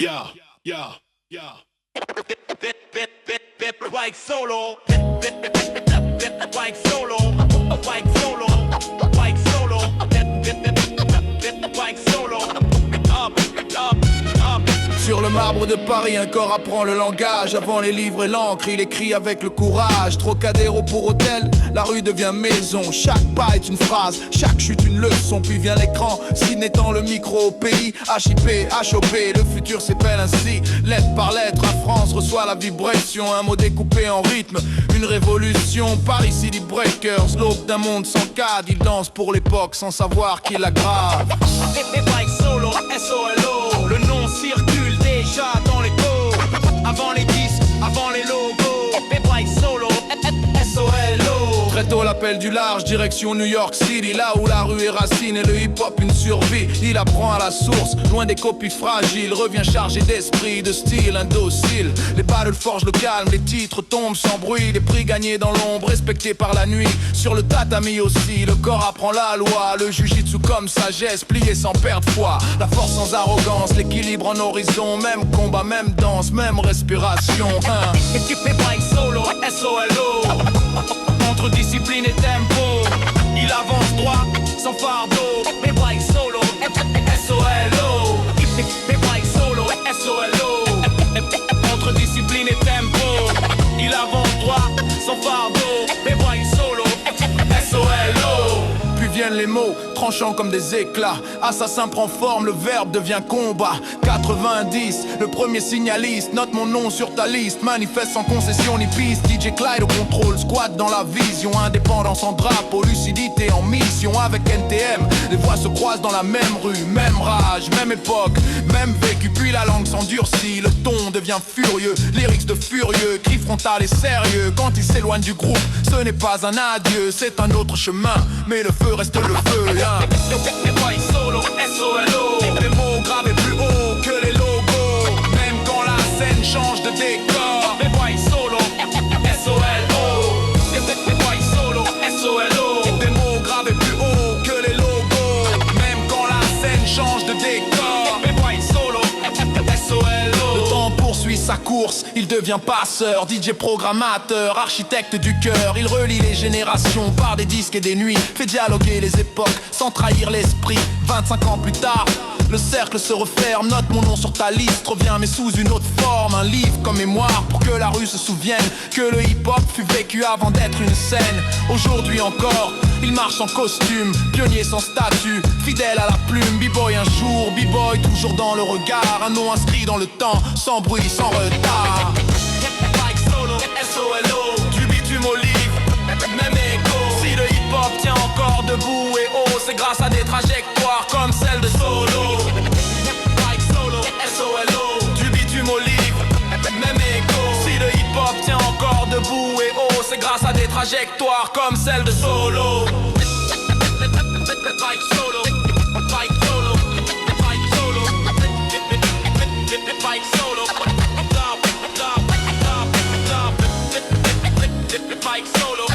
Yeah, yeah, yeah. Bike solo. Bike solo. Bike solo. Bike solo. Bike solo. Up, up, up. Sur le marbre de Paris, un corps apprend le langage. Avant les livres et l'encre, il écrit avec le courage. Trocadéro pour hôtel, la rue devient maison. Chaque pas est une phrase, chaque chute une leçon. Puis vient l'écran, Sydney tend le micro au pays. HIP, HOP, le futur s'épelle ainsi. Lettre par lettre, la France reçoit la vibration. Un mot découpé en rythme, une révolution. Paris City Breakers, l'aube d'un monde sans cadre. Il danse pour l'époque sans savoir qui l'aggrave. Bike solo, SOLO. Le nom circule déjà dans les codes. Avant les disques, avant les logos. Bike solo, SOLO. Très tôt l'appel du large, direction New York City. Là où la rue est racine et le hip-hop une survie. Il apprend à la source, loin des copies fragiles. Revient chargé d'esprit, de style indocile. Les battles forgent le calme, les titres tombent sans bruit. Les prix gagnés dans l'ombre, respectés par la nuit. Sur le tatami aussi, le corps apprend la loi. Le jujitsu comme sagesse, plié sans perdre foi. La force sans arrogance, l'équilibre en horizon. Même combat, même danse, même respiration. Bike solo, SOLO. Entre discipline et tempo, il avance droit, sans fardeau. Bike solo, SOLO. Bike solo, SOLO. Entre discipline et tempo, il avance droit, sans fardeau. Bike solo, SOLO. Puis viennent les mots, tranchants comme des éclats. Assassin prend forme, le verbe devient combat. 90, le premier signaliste. Note mon nom sur ta liste. Manifeste sans concession ni piste. DJ Clyde au contrôle, squat dans la vision. Indépendance en drapeau, lucidité en mission. Avec NTM, les voix se croisent dans la même rue. Même rage, même époque, même vécu. Puis la langue s'endurcit, le ton devient furieux. Lyrics de furieux, cri frontal et sérieux. Quand il s'éloigne du groupe, ce n'est pas un adieu. C'est un autre chemin, mais le feu reste le feu, hein. Bike solo, SOLO. Les mots gravés plus haut que les logos. Même quand la scène change de décor. Bike solo, SOLO. Bike solo, SOLO. Des mots gravés plus haut que les logos. Même quand la scène change de décor. Bike solo, SOLO. Le temps poursuit sa course, il devient passeur, DJ programmateur, architecte du cœur. Il relie les générations par des disques et des nuits. Fait dialoguer les époques sans trahir l'esprit. 25 ans plus tard, le cercle se referme. Note mon nom sur ta liste, reviens mais sous une autre forme. Un livre comme mémoire pour que la rue se souvienne que le hip-hop fut vécu avant d'être une scène. Aujourd'hui encore, il marche en costume, pionnier sans statut, fidèle à la plume. B-boy un jour, B-boy toujours dans le regard. Un nom inscrit dans le temps, sans bruit, sans retard. Bike solo, SOLO. Du bitume au livre, même écho. Si le hip-hop tient encore debout et haut, c'est grâce à des trajectoires comme celle de Solo. Bike solo, SOLO. Du bitume au livre, même écho. Si le hip-hop tient encore debout et haut, c'est grâce à des trajectoires comme celle de Solo. Bike solo, bike solo, bike solo, bike solo, stop, stop, stop, stop, bike solo.